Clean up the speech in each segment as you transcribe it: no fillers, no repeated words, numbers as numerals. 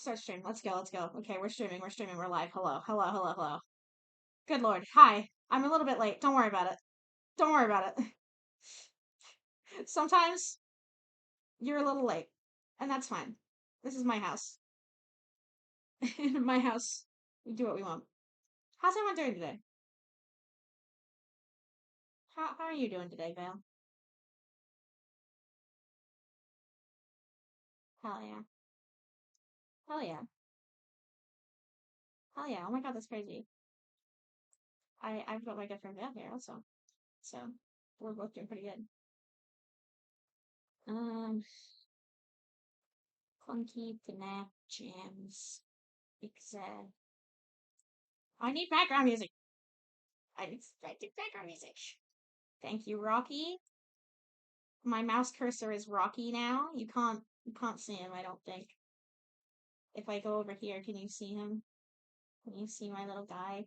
start stream. Let's go, let's go. Okay, we're streaming, we're live. Hello, hello, hello, hello. Good lord. Hi. I'm a little bit late. Don't worry about it. Don't worry about it. Sometimes you're a little late, and that's fine. This is my house. In my house, we do what we want. How's everyone doing today? How are you doing today, Vale? Hell yeah. Hell yeah. Hell yeah. Oh my god, that's crazy. I've got my good friend Vale here also. So we're both doing pretty good. Um Clunky Knack Jams. Exam. I need background music. I need background music. Thank you, Rocky. My mouse cursor is Rocky now. You can't see him, I don't think. If I go over here, can you see him? Can you see my little guy?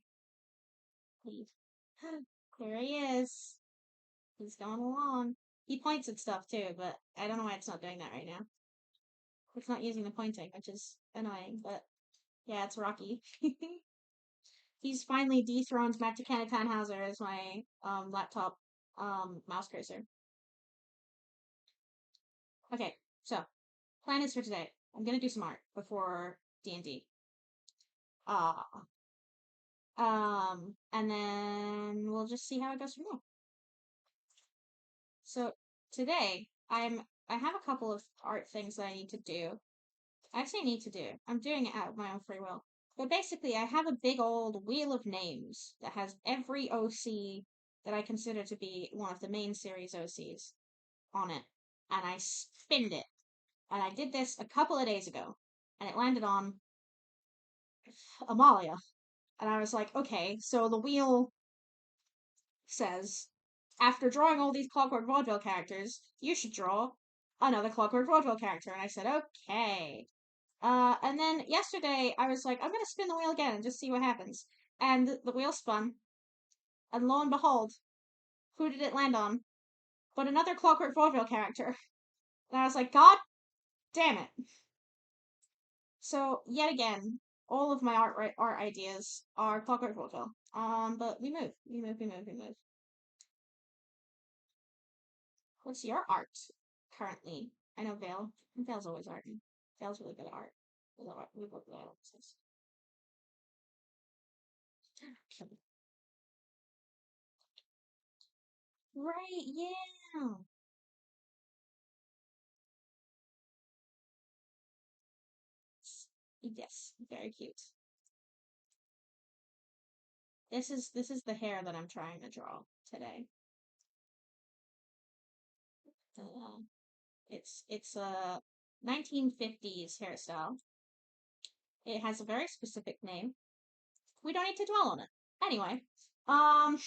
Please. There he is. He's going along. He points at stuff too, but I don't know why it's not doing that right now. It's not using the pointing, which is annoying, but yeah, it's Rocky. He's finally dethroned Matakana Tannhauser as my laptop mouse cursor. Okay, so plan is for today. I'm gonna do some art before D&D. Uh and then we'll just see how it goes from there. So today I have a couple of art things that I need to do. I actually need to do. I'm doing it out of my own free will. But basically, I have a big old wheel of names that has every OC that I consider to be one of the main series OCs on it. And I spinned it. And I did this a couple of days ago. And it landed on Amalia. And I was like, okay, so the wheel says, after drawing all these Clockwork Vaudeville characters, you should draw another Clockwork Vaudeville character. And I said, okay. And then yesterday I was like, I'm gonna spin the wheel again and just see what happens. And the wheel spun, and lo and behold, who did it land on? But another Clockwork Vaudeville character. And I was like, God damn it. So yet again, all of my art ideas are Clockwork Vaudeville. But we move. What's your art currently? I know Vale. Vale's always arting. Vale's really good at art. We both good at art. Right, yeah. Yes, very cute. This is the hair that I'm trying to draw today. Uh, it's a 1950s hairstyle. It has a very specific name. We don't need to dwell on it. Anyway, um,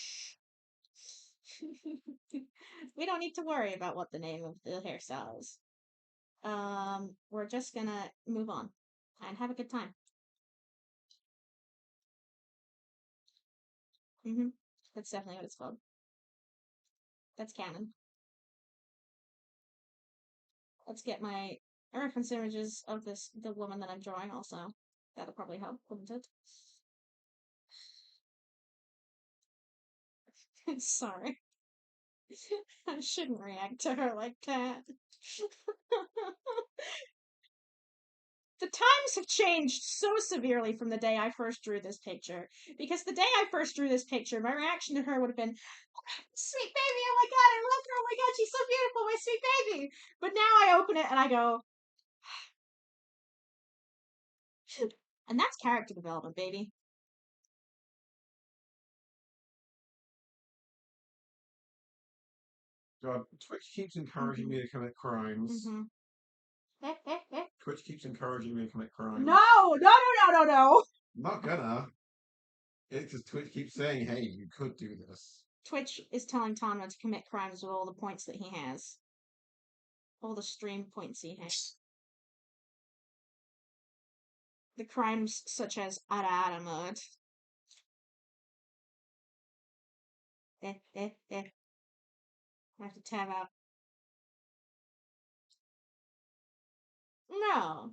we don't need to worry about what the name of the hairstyle is. We're just gonna move on and have a good time. That's definitely what it's called. That's canon. Let's get my reference images of the woman that I'm drawing also. That'll probably help, wouldn't it? Sorry. I shouldn't react to her like that. The times have changed so severely from the day I first drew this picture. Because the day I first drew this picture, my reaction to her would have been, sweet baby, oh my god, I love her, oh my god, she's so beautiful, my sweet baby. But now I open it and I go, and that's character development, baby. God, Twitch keeps encouraging me to commit crimes. Twitch keeps encouraging me to commit crimes. No, no, no, no, no, no. I'm not gonna. It's just Twitch keeps saying, hey, you could do this. Twitch is telling Tana to commit crimes with all the points that he has. All the stream points he has. The crimes such as Ara Ara mode. I have to tab out. No.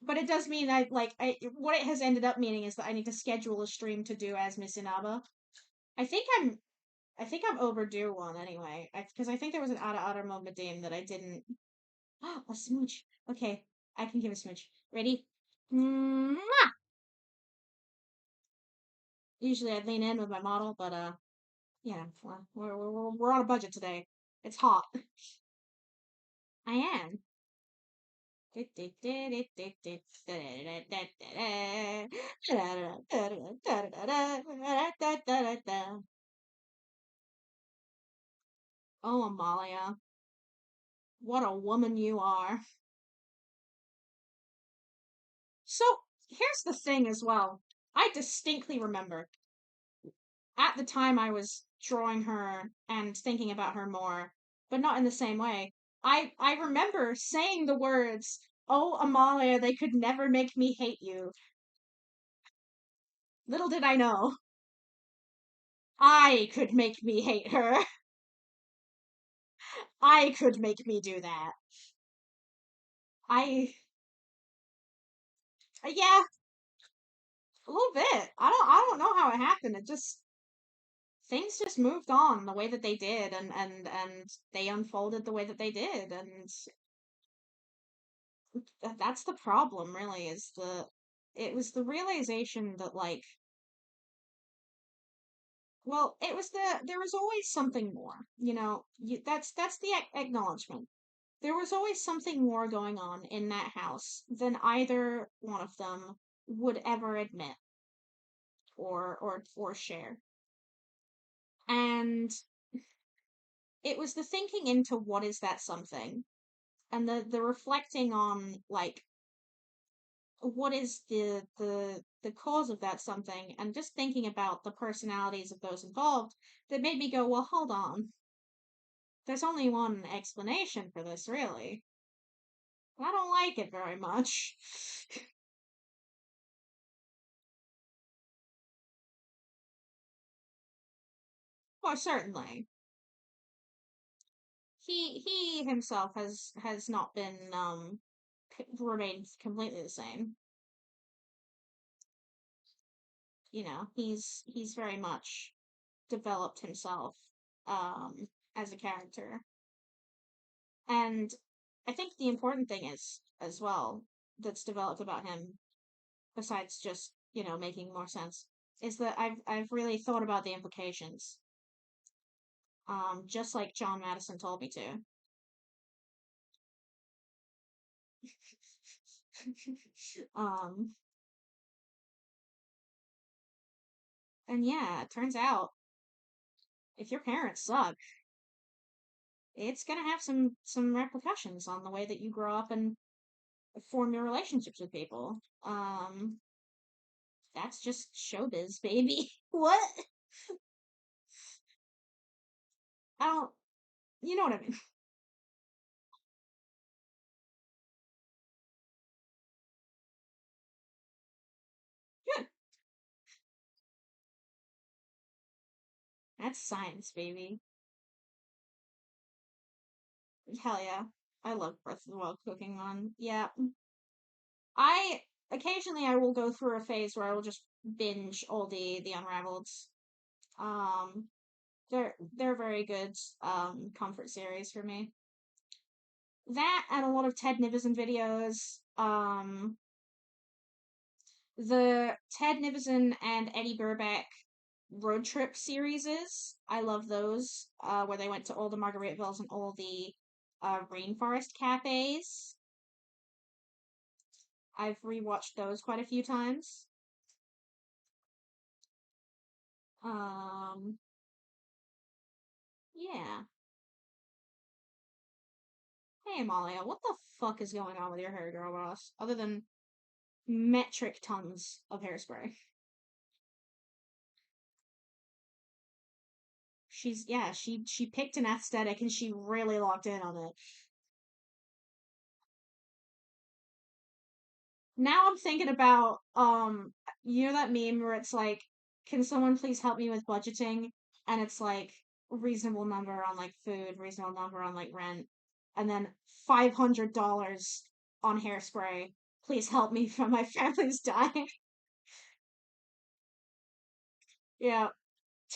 but it does mean that like what it has ended up meaning is that I need to schedule a stream to do as Miss Inaba. I think I'm I think I'm overdue one anyway. Because I think there was an Ada Ada Momadim that I didn't. Oh, a smooch. Okay, I can give a smooch. Ready? Mwah! Usually I'd lean in with my model, but yeah, well, we're on a budget today. It's hot. I am. Oh, Amalia, what a woman you are. So here's the thing as well. I distinctly remember at the time I was drawing her and thinking about her more, but not in the same way. I remember saying the words, "Oh, Amalia, they could never make me hate you." Little did I know, I could make me hate her. I could make me do that. I, yeah, a little bit. I don't know how it happened. It just things just moved on the way that they did, and they unfolded the way that they did, and that's the problem. Really, is the it was the realization that like, well, it was there was always something more. That's the acknowledgement. There was always something more going on in that house than either one of them would ever admit or share. And it was the thinking into what is that something, and the reflecting on like what is the cause of that something, and just thinking about the personalities of those involved that made me go, well, hold on. There's only one explanation for this, really. I don't like it very much. Well, certainly. He himself has not been remained completely the same. He's very much developed himself as a character. And I think the important thing is as well that's developed about him, besides just, making more sense, is that I've really thought about the implications. Just like John Madison told me to. um and yeah, it turns out if your parents suck, it's gonna have some repercussions on the way that you grow up and form your relationships with people. That's just showbiz, baby. What? I don't, you know what I mean? Yeah, that's science, baby. Hell yeah. I love Breath of the Wild cooking one. Yeah. I occasionally I will go through a phase where I will just binge all the Unraveleds. Um they're very good comfort series for me. That and a lot of Ted Nivison videos. The Ted Nivison and Eddie Burback road trip series is. I love those, where they went to all the Margaritavilles and all the rainforest cafes. I've rewatched those quite a few times. Um, yeah. Hey, Amalia, what the fuck is going on with your hair, girl boss? Other than metric tons of hairspray. Yeah, she picked an aesthetic and she really locked in on it. Now I'm thinking about that meme where it's like, can someone please help me with budgeting? And it's like reasonable number on like food, reasonable number on like rent, and then $500 on hairspray. Please help me from my family's dying. Yeah,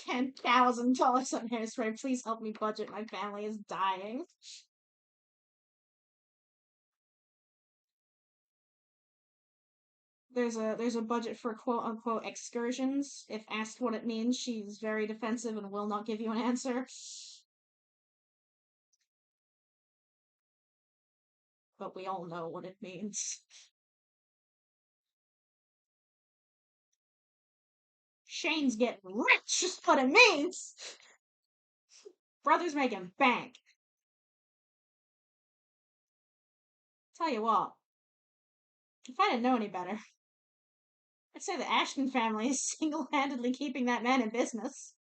$10,000 on hairspray. Please help me budget. My family is dying. There's a budget for quote unquote excursions. If asked what it means, she's very defensive and will not give you an answer. But we all know what it means. Shane's getting rich is what it means. Brothers making bank. Tell you what, if I didn't know any better, I'd say the Ashton family is single-handedly keeping that man in business.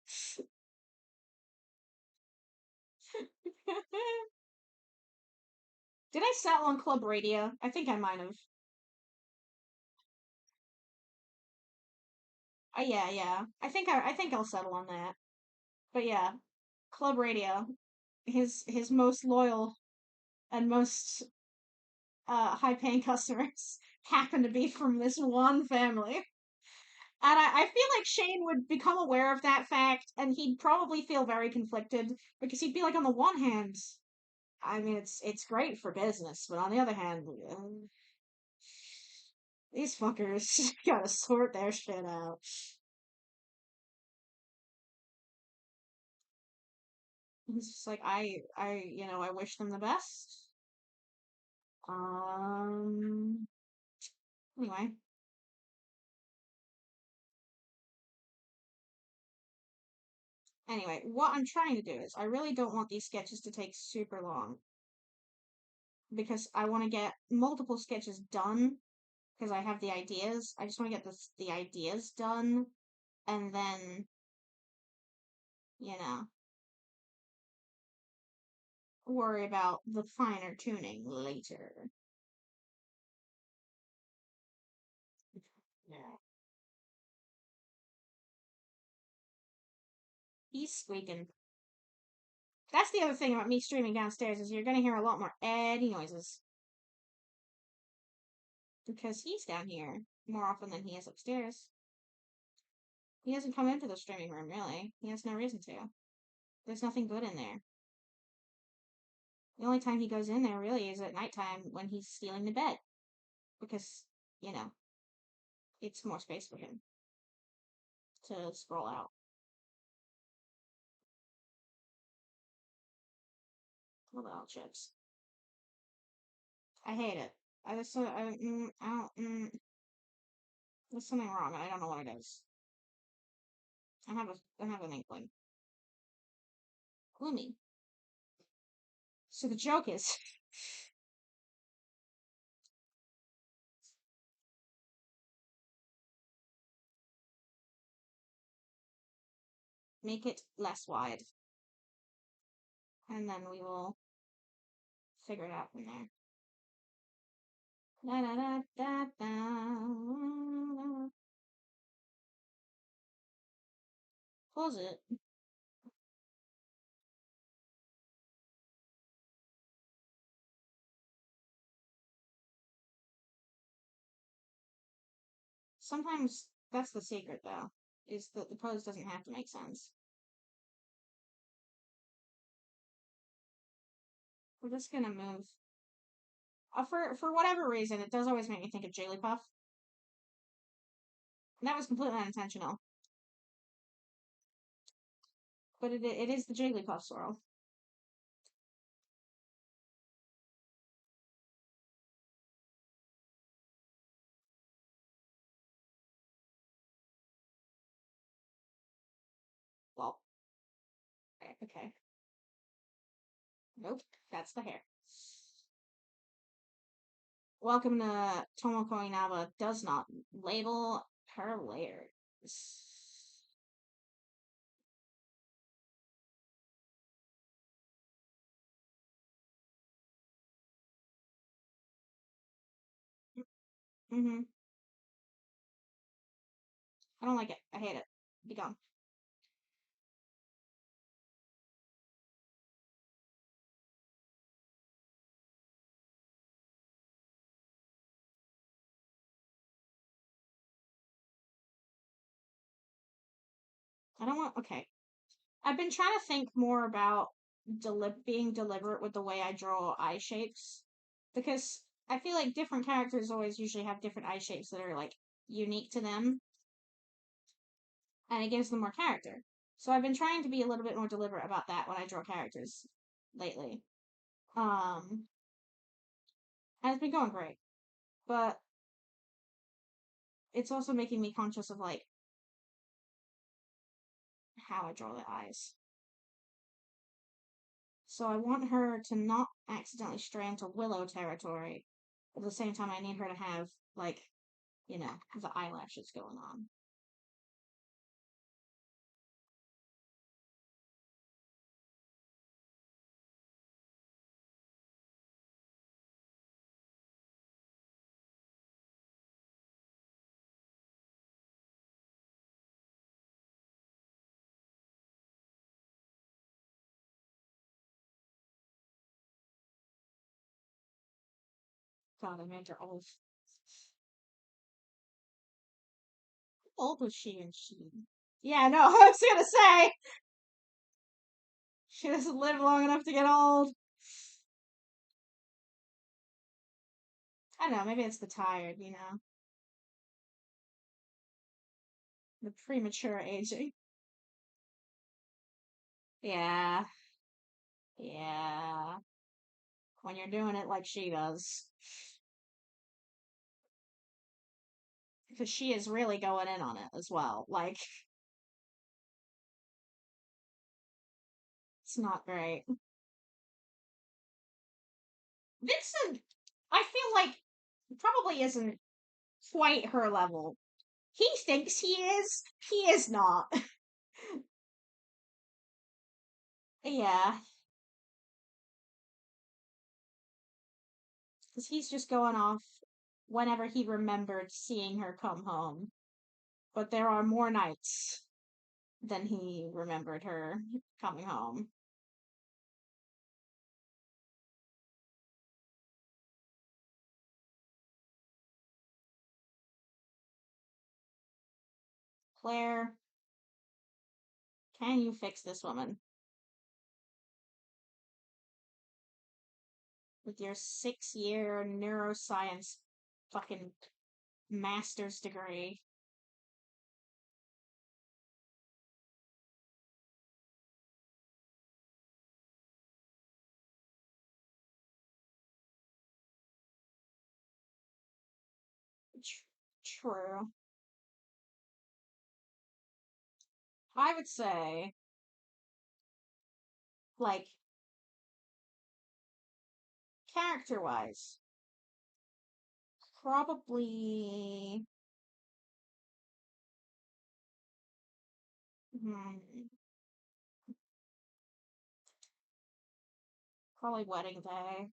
Did I sell on Club Radio? I think I might have. Yeah, yeah. I think I'll settle on that. But yeah, Club Radio, his most loyal and most high-paying customers happen to be from this one family. And I feel like Shane would become aware of that fact, and he'd probably feel very conflicted because he'd be like, on the one hand, I mean, it's great for business, but on the other hand, these fuckers gotta sort their shit out. He's just like, I wish them the best. Um. Anyway, what I'm trying to do is, I really don't want these sketches to take super long because I want to get multiple sketches done because I have the ideas. I just want to get the ideas done and then, you know, worry about the finer tuning later. Yeah. He's squeaking. That's the other thing about me streaming downstairs is you're gonna hear a lot more Eddie noises because he's down here more often than he is upstairs. He doesn't come into the streaming room really. He has no reason to. There's nothing good in there. The only time he goes in there really is at nighttime when he's stealing the bed because, you know, it's more space for him to scroll out. Little chips. I hate it. I don't, there's something wrong and I don't know what it is. I have an inkling. Gloomy. So the joke is, make it less wide, and then we will figure it out from there. Da, da, da, da, da. Close it. Sometimes that's the secret, though, is that the pose doesn't have to make sense. We're just gonna move. For whatever reason, it does always make me think of Jigglypuff. And that was completely unintentional. But it is the Jigglypuff swirl. Well, okay. Nope, that's the hair. Welcome to Tomoko Inaba does not label her layers. Mm-hmm. I don't like it. I hate it. Be gone. I don't want. Okay, I've been trying to think more about being deliberate with the way I draw eye shapes because I feel like different characters always usually have different eye shapes that are like unique to them, and it gives them more character. So I've been trying to be a little bit more deliberate about that when I draw characters lately. Um, and it's been going great, but it's also making me conscious of like how I draw the eyes. So I want her to not accidentally stray into Willow territory. At the same time, I need her to have like, the eyelashes going on. God, I made her old. How old was she and she? Yeah, no, I was gonna say she doesn't live long enough to get old. I don't know, maybe it's the tired, the premature aging. Yeah, yeah. When you're doing it like she does, because she is really going in on it as well. Like, it's not great. Vincent, I feel like probably isn't quite her level. He thinks he is. He is not. Yeah, because he's just going off whenever he remembered seeing her come home. But there are more nights than he remembered her coming home. Claire, can you fix this woman with your 6-year neuroscience fucking master's degree? True. I would say, like, character wise, probably. Hmm, probably wedding day.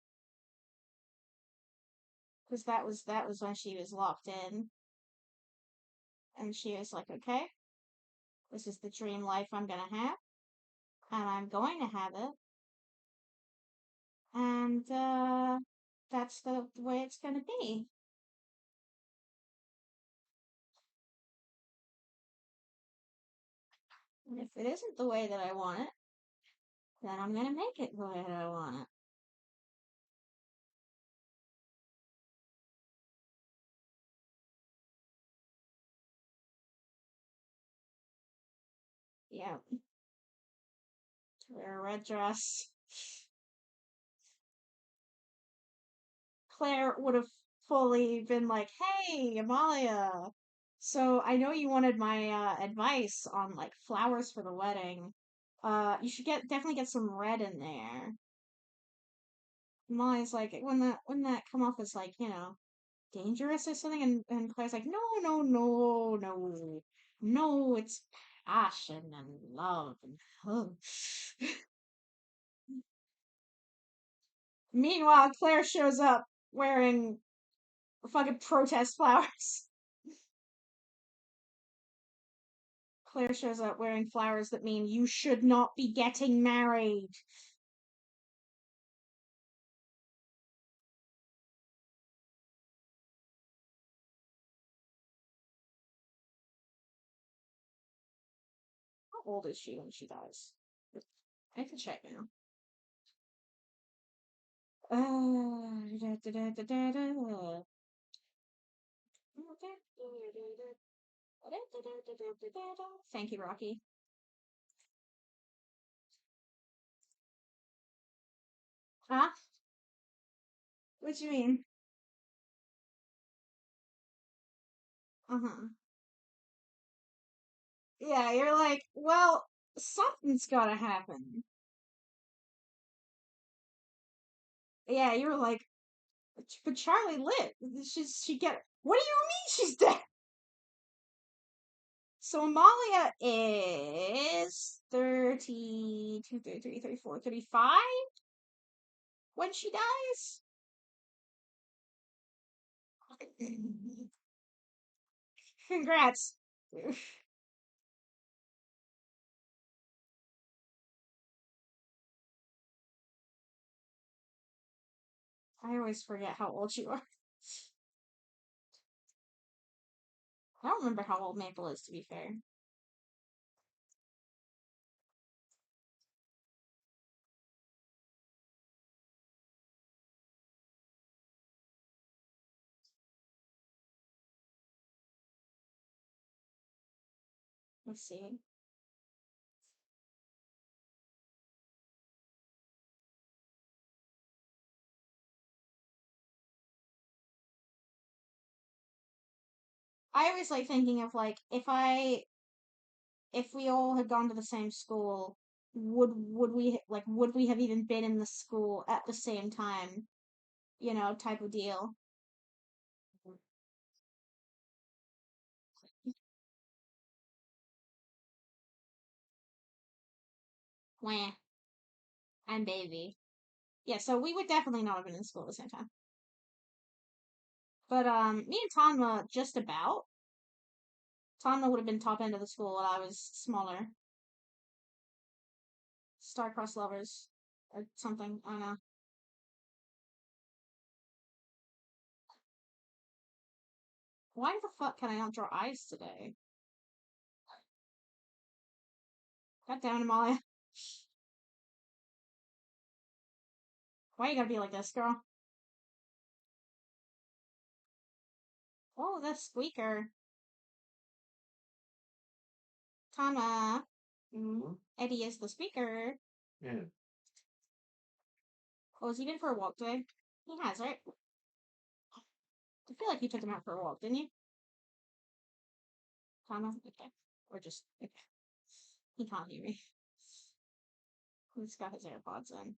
Because that was when she was locked in, and she was like, "Okay, this is the dream life I'm gonna have, and I'm going to have it, and that's the way it's gonna be. And if it isn't the way that I want it, then I'm gonna make it the way that I want it." Yeah, wear a red dress. Claire would have fully been like, "Hey, Amalia, so I know you wanted my advice on like flowers for the wedding. You should definitely get some red in there." Amalia's like, "Wouldn't that come off as like, dangerous or something?" And Claire's like, "No, no, no, no, no, it's passion and love and hope." Meanwhile, Claire shows up wearing fucking protest flowers. Claire shows up wearing flowers that mean you should not be getting married. old is she when she dies? I can check now. Thank you, Rocky. Huh? What do you mean? Uh-huh. Yeah, you're like, well, something's gotta happen. Yeah, you're like, but Charlie lived. She get. What do you mean she's dead? So Amalia is 32, 33, 34, 35 when she dies? Congrats. I always forget how old you are. I don't remember how old Maple is, to be fair. Let's see. I always like thinking of like if we all had gone to the same school, would we have even been in the school at the same time? Type of deal. Wah, I'm baby. Yeah, so we would definitely not have been in school at the same time. But me and Tanma just about. Tanma would have been top end of the school while I was smaller. Star-crossed lovers or something. I don't know. Why the fuck can I not draw eyes today? God damn it, Amalia. Why you gotta be like this, girl? Oh, the squeaker. Tama. Mm. Eddie is the squeaker. Yeah. Oh, has he been for a walk today? He has, right? I feel like you took him out for a walk, didn't you? Tama? Okay. Or just, okay. He can't hear me. He's got his AirPods in.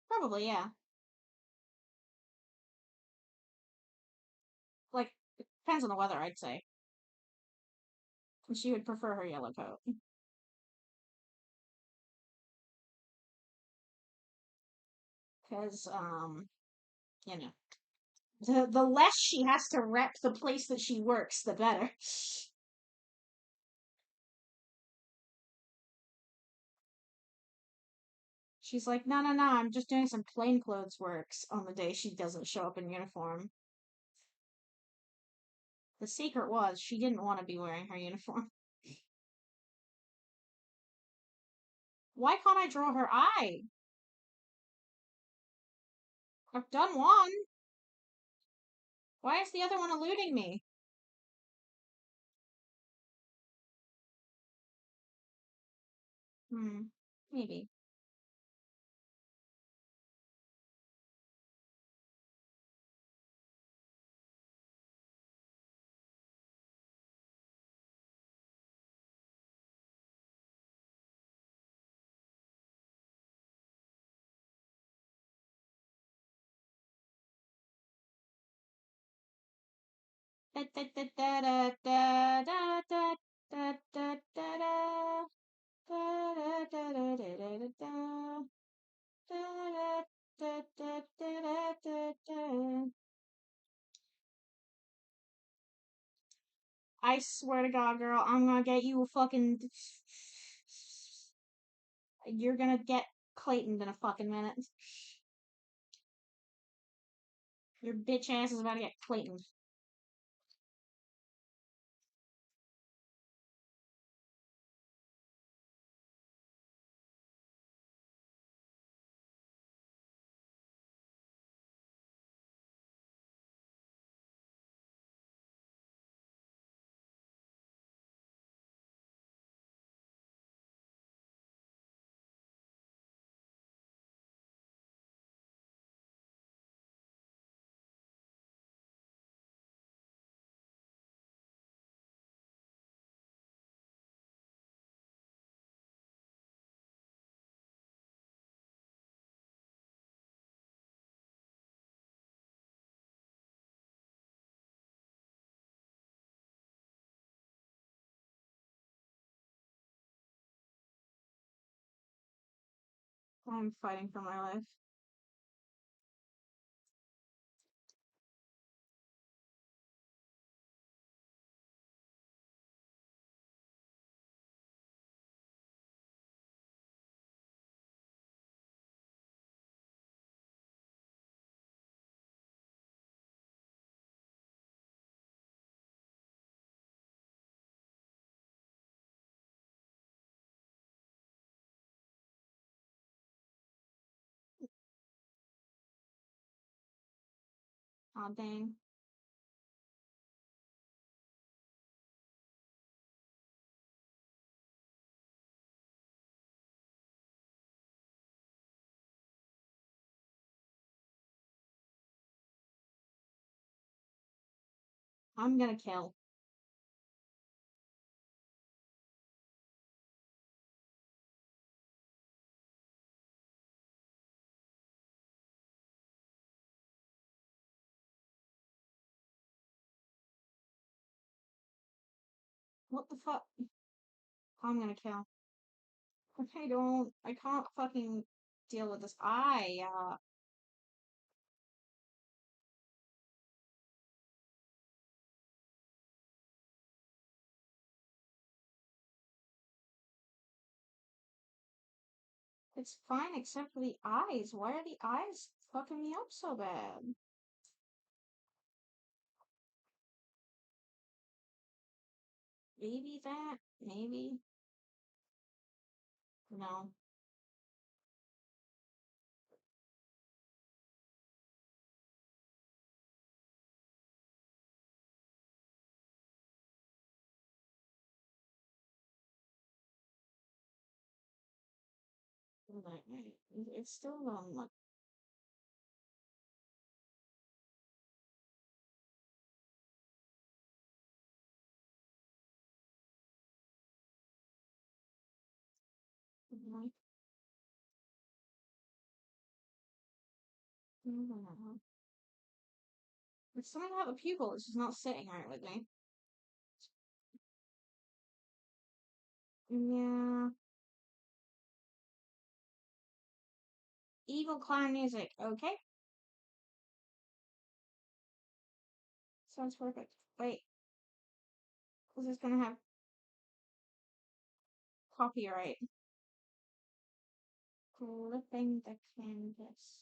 Probably, yeah. Like, it depends on the weather, I'd say. She would prefer her yellow coat. Because, you know, the less she has to rep the place that she works, the better. She's like, no, no, no, I'm just doing some plainclothes works on the day she doesn't show up in uniform. The secret was she didn't want to be wearing her uniform. Why can't I draw her eye? I've done one. Why is the other one eluding me? Maybe. Da da da da da da da da da da da. I swear to God, girl, I'm gonna get you a fucking. You're gonna get Clayton in a fucking minute. Your bitch ass is about to get Clayton. I'm fighting for my life. Aw, dang. I'm gonna kill. What the fuck? I'm gonna kill. I don't. I can't fucking deal with this. It's fine except for the eyes. Why are the eyes fucking me up so bad? Maybe that? Maybe? No. It's still like. It's something about the pupil. It's just not sitting right with me. Yeah. Evil clown music. Okay. Sounds perfect. Wait. This is gonna have copyright. Flipping the canvas.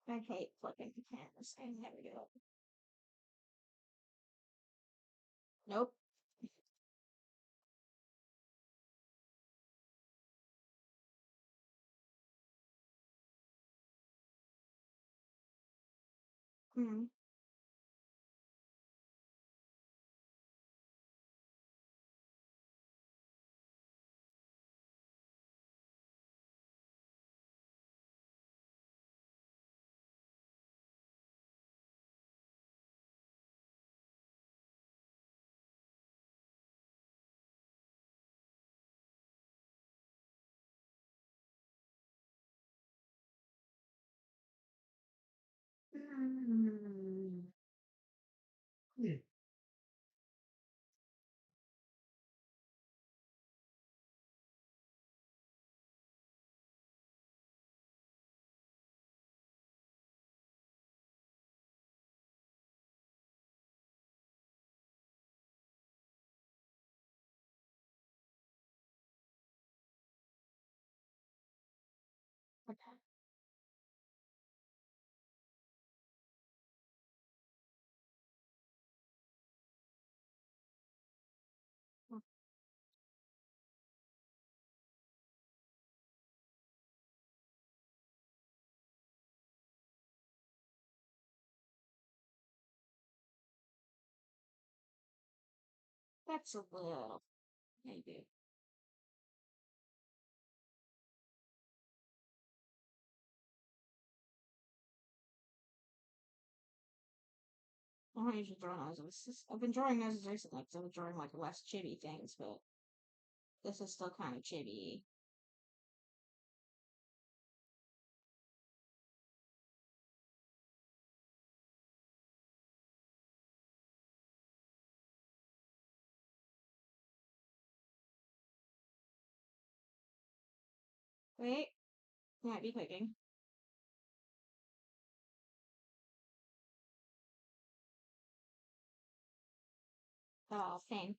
I hate flipping the canvas. I never do it. Nope. Hmm. Yeah. That's a little, maybe. I don't usually draw noses. I've been drawing noses recently because I've been drawing like less chibi things, but this is still kind of chibi. Wait, might be clicking. Oh, pain.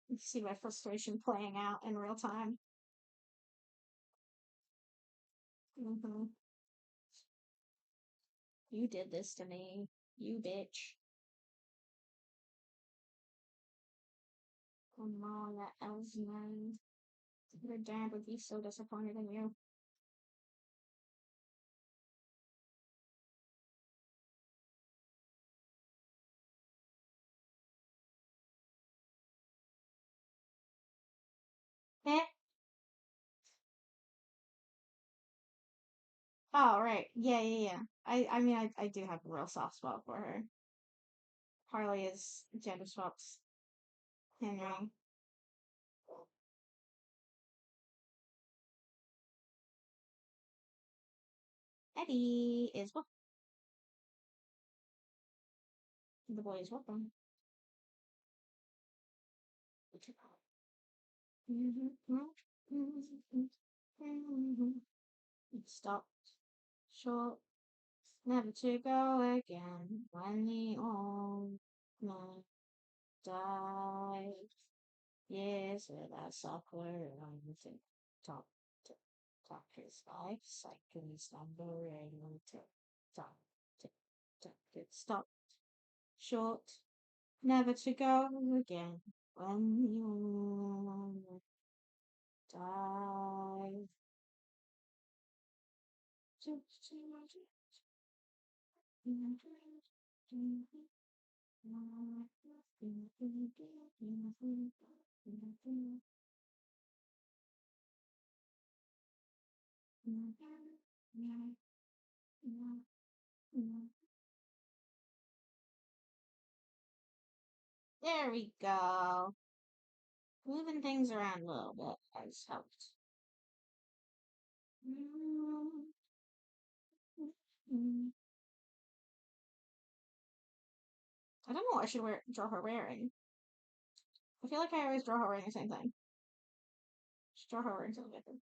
You see my frustration playing out in real time. Hmm. You did this to me, you bitch. Oh no, that elves man. Your dad would be so disappointed in you. Eh. Oh, right. Yeah, yeah, yeah. I mean, I do have a real soft spot for her. Harley is gender swaps handwriting. Eddie is what the boy is welcome. Stop. Short. Never to go again when the old man died. Years without software on the top to top his life cycles numbering tick tock tick tock it stopped short never to go again when the old man died. There we go. Moving things around a little bit has helped. I don't know what I should draw her wearing. I feel like I always draw her wearing the same thing. Just draw her wearing something different.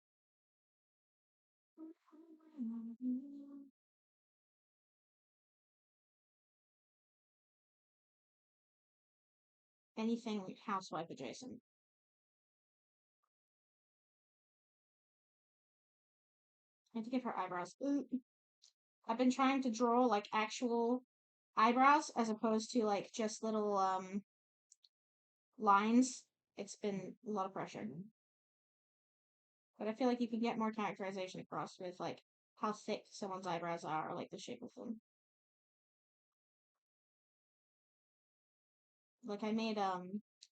Anything housewife adjacent. I have to give her eyebrows. Ooh. I've been trying to draw like actual eyebrows as opposed to like just little lines. It's been a lot of pressure. But I feel like you can get more characterization across with like how thick someone's eyebrows are or like the shape of them. Like I made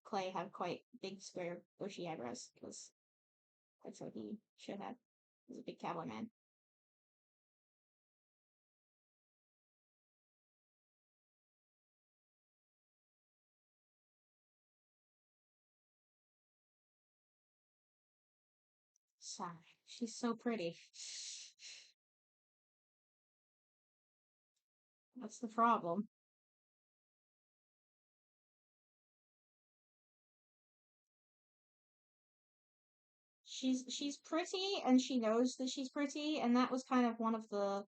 Clay have quite big square bushy eyebrows because that's what he should have. He's a big cowboy man. Sorry. She's so pretty. That's the problem. She's pretty and she knows that she's pretty, and that was kind of one of the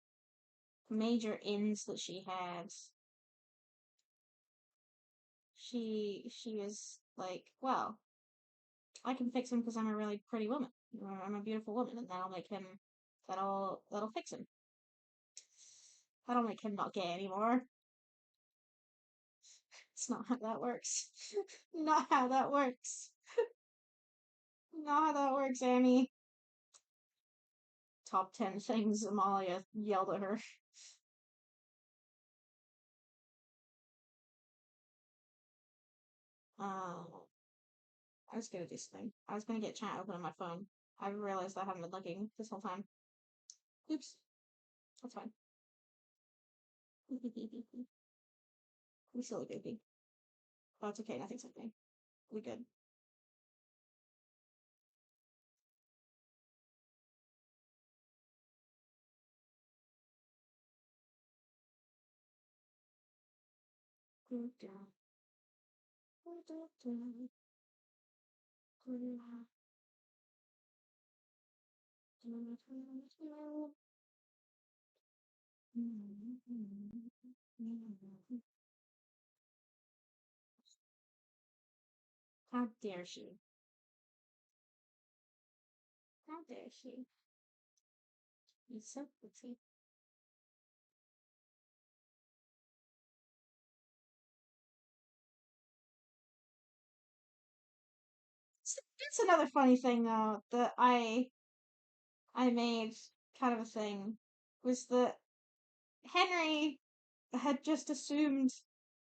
major ins that she had. She was like, well, I can fix him because I'm a really pretty woman. I'm a beautiful woman, and that'll make him that'll fix him. That'll make him not gay anymore. It's not how that works. Not how that works. Not how that works, Amy. Top 10 things Amalia yelled at her. I was gonna do something. I was gonna get chat open on my phone. I realized I haven't been looking this whole time. Oops. That's fine. We silly goofy. Oh, it's okay. Nothing's happening. We good. How dare she? How dare she? He's so pretty. That's another funny thing though that I made kind of a thing was that Henry had just assumed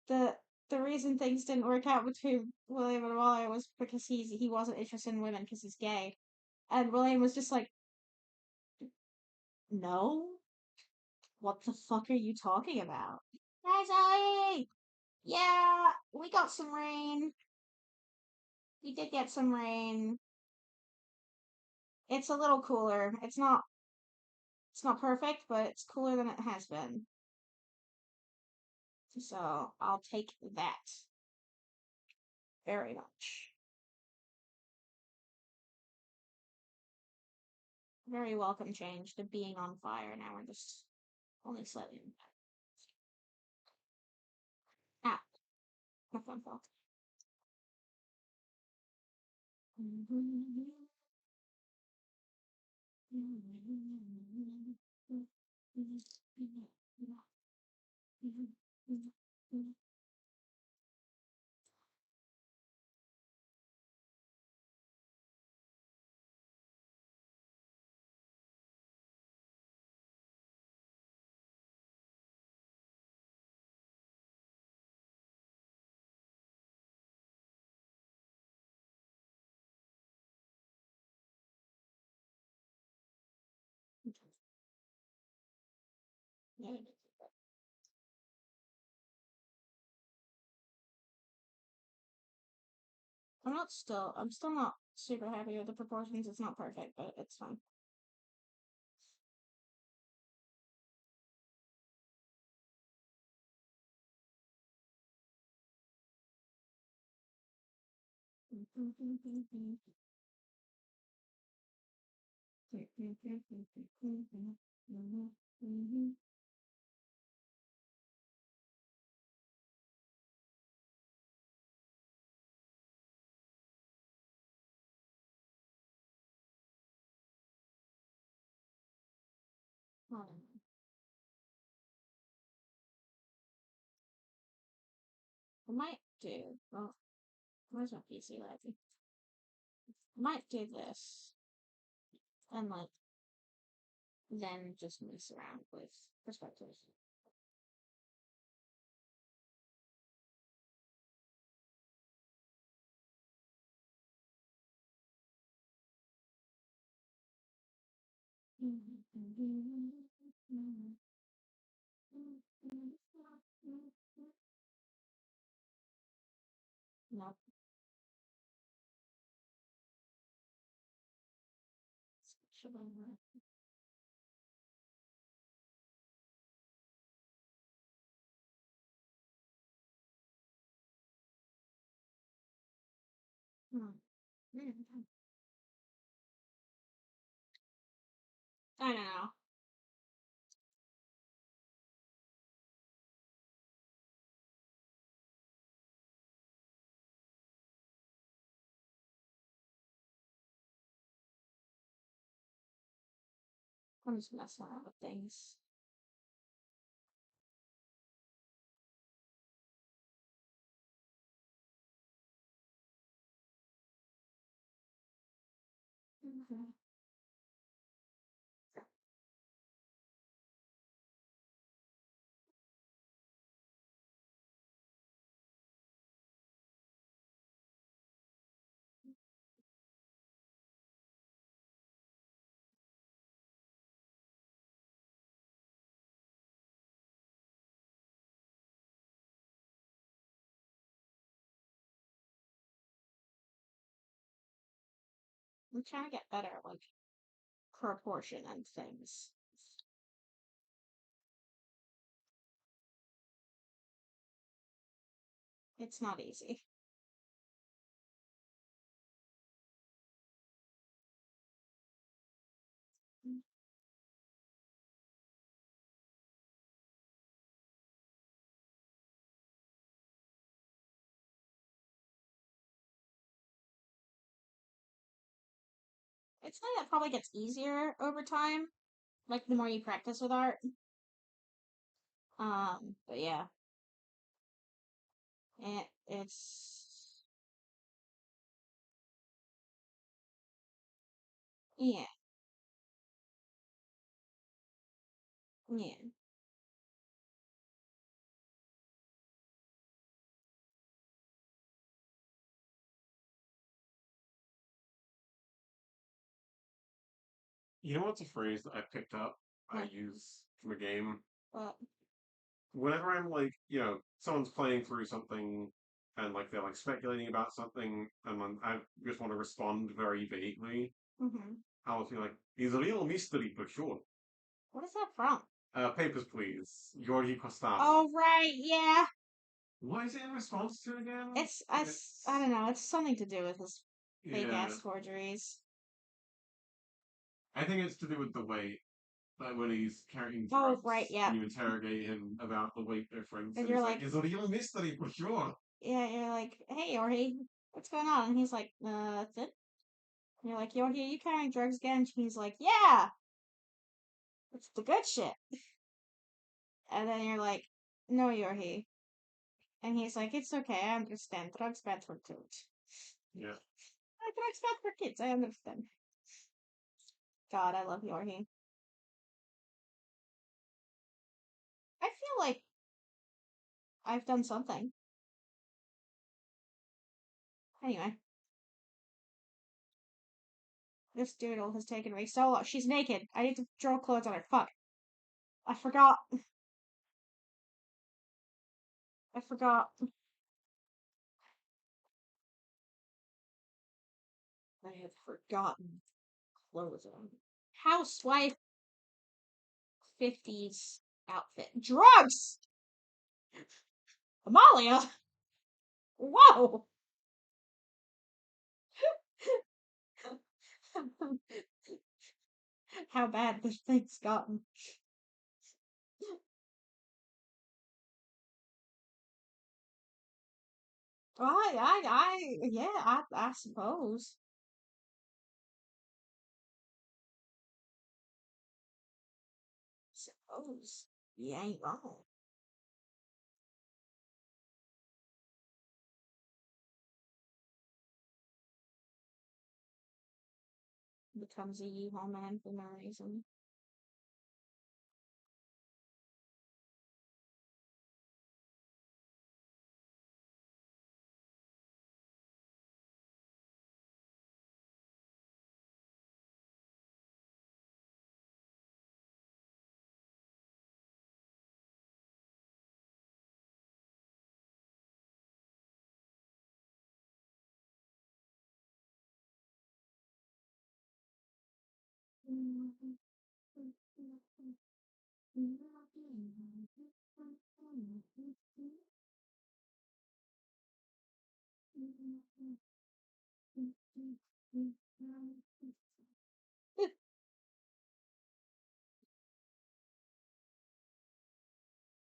that the reason things didn't work out between William and Wally was because he wasn't interested in women because he's gay, and William was just like, no, what the fuck are you talking about? Hi Zoe. Yeah, we got some rain. We did get some rain. It's a little cooler. It's not perfect, but it's cooler than it has been. So I'll take that very much. Very welcome change to being on fire. Now we're just only slightly in Ah, my phone fell. Yeah, I'm still not super happy with the proportions. It's not perfect, but it's fine. I might do. Well, where's my PC library? I might do this and like then just mess around with perspectives. Nope. I don't know. I'm just messing around with things. I'm trying to get better at like proportion and things. It's not easy. It's something that probably gets easier over time, like the more you practice with art. But yeah, it's yeah, yeah. You know what's a phrase that I picked up? I What? use from a game What? whenever I'm like, someone's playing through something and like they're like speculating about something, and then I just want to respond very vaguely. Mm-hmm. I will feel like it's a real mystery for sure. What is that from? Papers, please. Georgi Costanzo. Oh right, yeah. What is it in response to again? I It's don't know. It's something to do with his fake yeah. ass forgeries. I think it's to do with the weight. Like when he's carrying Oh right, drugs yeah. and you interrogate him about the weight difference, And and you're he's like, like, "It's a real mystery for sure." yeah, you're like, hey, Jorge, what's going on? And he's like, that's it. And you're like, Jorge, you carrying drugs again? And he's like, yeah, it's the good shit. And then you're like, no, Jorge. And he's like, it's okay, I understand. Drugs bad for kids. Yeah. Drugs bad for kids, I understand. God, I love Jorge. I feel like I've done something. Anyway, this doodle has taken me so long. She's naked. I need to draw clothes on her. Fuck. I forgot. I forgot. I have forgotten clothes on. Housewife 50s outfit. Drugs! Amalia! Whoa! How bad this thing's gotten. Yeah, I suppose. Suppose. You ain't wrong. Becomes a U-Haul man for no reason.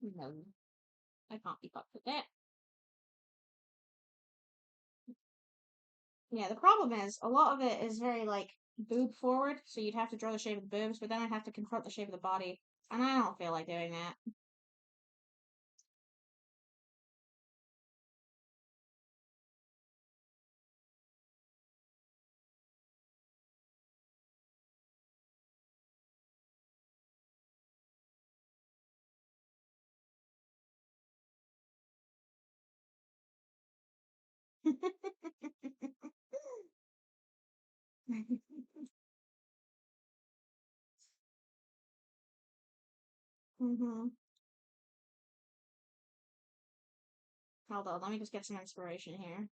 No, I can't keep up with that. Yeah, the problem is a lot of it is very like boob forward, so you'd have to draw the shape of the boobs, but then I'd have to confront the shape of the body, and I don't feel like doing that. hmm Hold on, let me just get some inspiration here.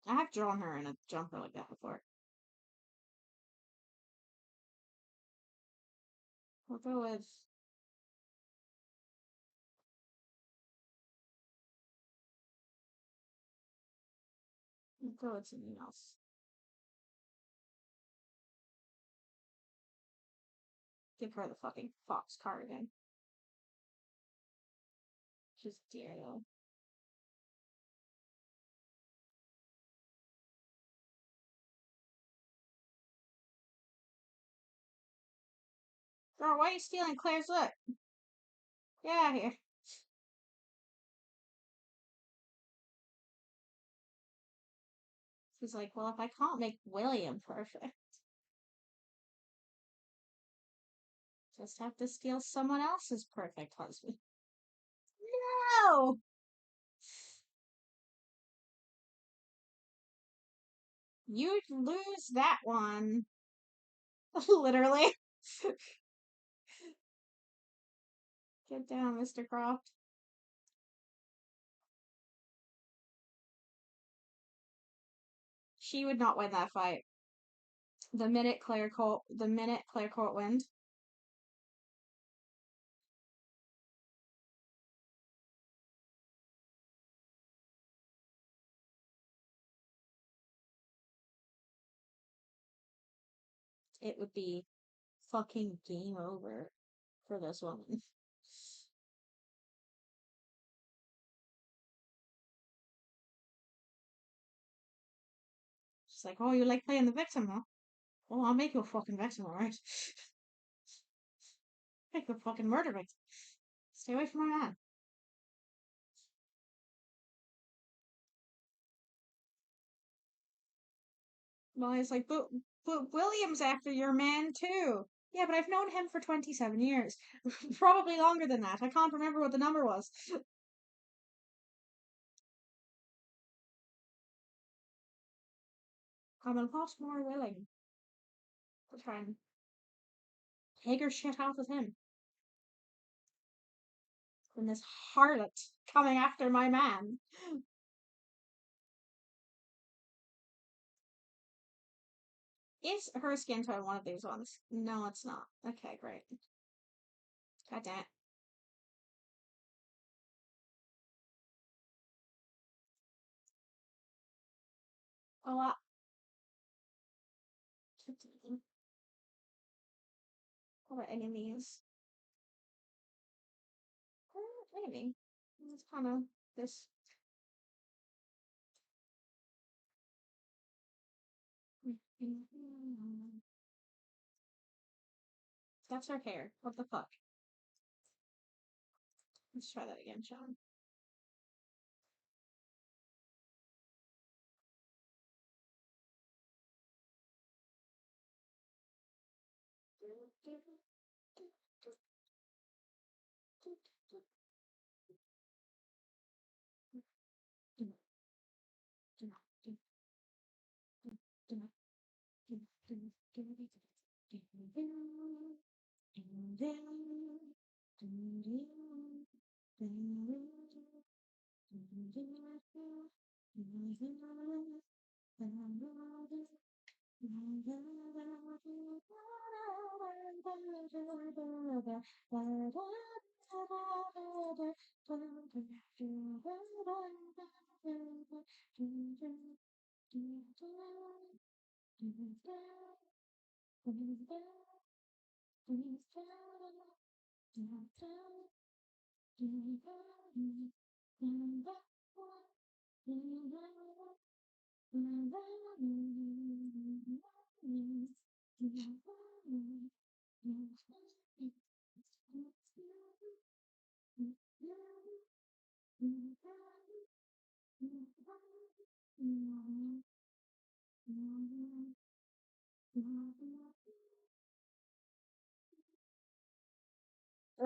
I have drawn her in a jumper like that before. We'll go with something else. Give her the fucking fox cardigan. She's dear though. Girl, why are you stealing Claire's look? Get out of here. She's like, well, if I can't make William perfect, just have to steal someone else's perfect husband. No! You'd lose that one. Literally. Get down, Mr. Croft. She would not win that fight. The minute Claire Court wins, it would be fucking game over for this woman. She's like, oh, you like playing the victim, huh? Well, I'll make you a fucking victim, alright? Make you a fucking murder victim. Stay away from my man. Well, he's like, but William's after your man too. Yeah, but I've known him for 27 years. Probably longer than that. I can't remember what the number was. I'm a lot more willing to try and take her shit out of him than this harlot coming after my man. Is her skin tone one of these ones? No, it's not. Okay, great. God damn it. Oh, what about any of these? Maybe. It's kind of this. That's her hair. What the fuck? Let's try that again, Sean.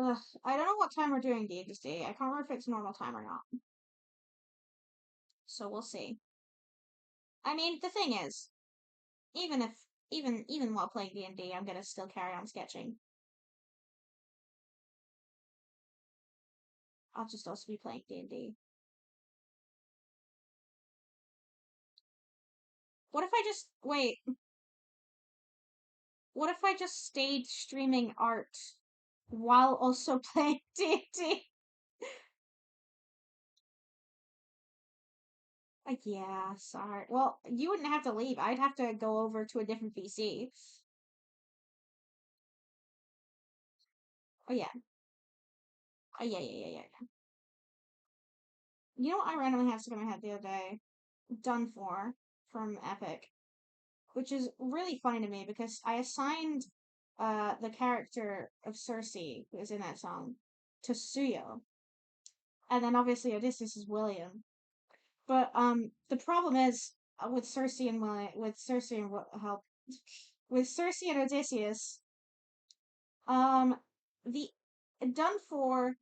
Ugh, I don't know what time we're doing D&D. I can't remember if it's normal time or not. So we'll see. I mean, the thing is, even if even while playing D&D, I'm gonna still carry on sketching. I'll just also be playing D&D. What if I just wait? What if I just stayed streaming art while also playing D&D? Yeah, sorry. Well, you wouldn't have to leave. I'd have to go over to a different PC. Oh yeah. Oh yeah, yeah, yeah, yeah. You know what I randomly had stuck in my head the other day? Done for from Epic, which is really funny to me because I assigned the character of Cersei, who is in that song, to Suyo. And then obviously Odysseus is William. But the problem is with Cersei and with Cersei and what help with Cersei and Odysseus, um the Done for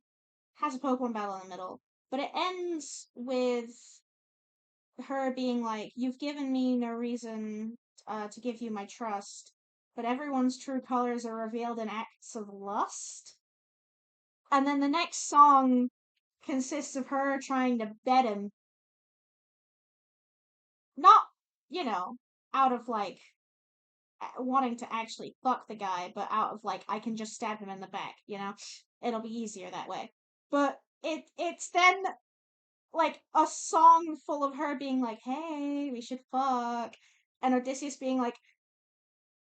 has a Pokemon battle in the middle, but it ends with her being like, "You've given me no reason to give you my trust, but everyone's true colors are revealed in acts of lust." And then the next song consists of her trying to bed him, not, you know, out of like wanting to actually fuck the guy, but out of like, I can just stab him in the back, It'll be easier that way. But it's then like a song full of her being like, "Hey, we should fuck," and Odysseus being like,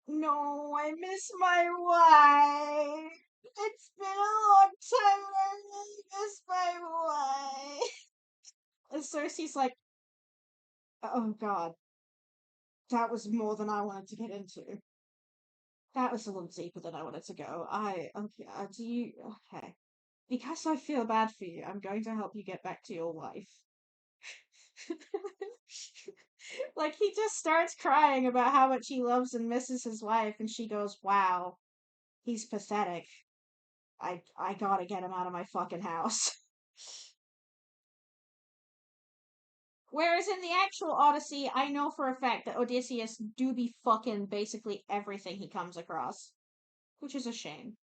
"No, I miss my wife. It's been a long time. I miss my wife." And Cersei's like, "Oh God, that was more than I wanted to get into. That was a little deeper than I wanted to go. Okay, do you, okay. Because I feel bad for you, I'm going to help you get back to your wife." Like he just starts crying about how much he loves and misses his wife, and she goes, "Wow, he's pathetic. I gotta get him out of my fucking house." Whereas in the actual Odyssey, I know for a fact that Odysseus do be fucking basically everything he comes across, which is a shame.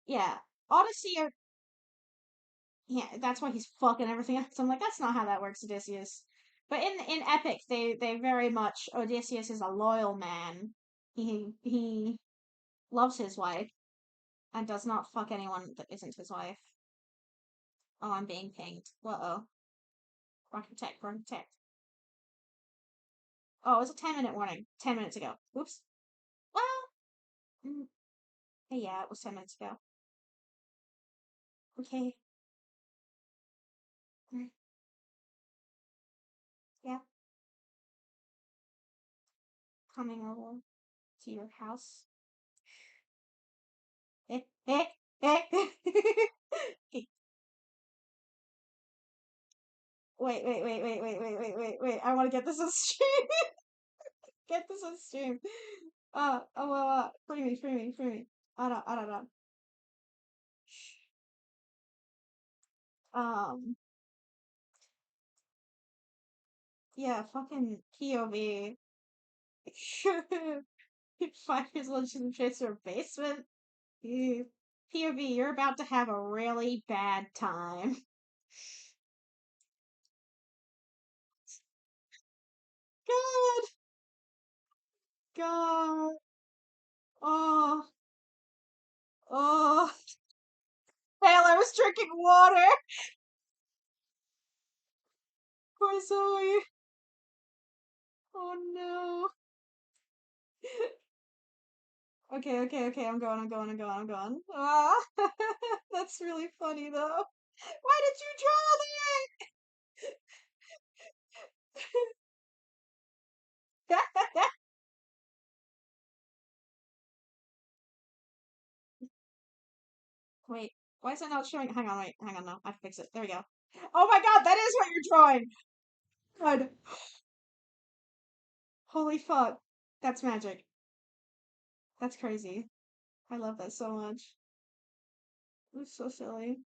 Yeah, Odyssey are yeah, that's why he's fucking everything else. I'm like, that's not how that works, Odysseus. But in Epic, they very much Odysseus is a loyal man. He loves his wife and does not fuck anyone that isn't his wife. Oh, I'm being pinged. Uh-oh. Rocket tech, rocket tech. Oh, it was a 10-minute warning. 10 minutes ago. Whoops. Well, mm, yeah, it was 10 minutes ago. Okay. Mm, yeah, coming over to your house. Eh, eh, eh. Wait. I want to get this on stream. Get this on stream. Free me. I don't know. Um, yeah, fucking POV. 5 years lunch in the tracer basement. You, POV, you're about to have a really bad time. God, God. Oh, oh. Taylor was drinking water. Poor Zoe. Oh no. Okay. I'm going. Ah, that's really funny though. Why did you draw that? Wait, why is it not showing? Hang on, no, I can fix it. There we go. Oh my god, that is what you're drawing! God. Holy fuck. That's magic. That's crazy. I love that so much. It's so silly.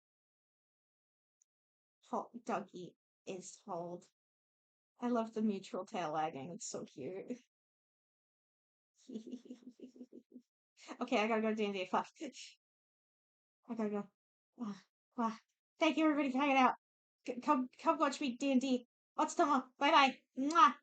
Dougie is hold. I love the mutual tail wagging. It's so cute. Okay, I gotta go to D&D. Fuck. I gotta go. Ah, ah. Thank you everybody for hanging out. Come watch me D&D. What's tomorrow? Bye bye. Mwah.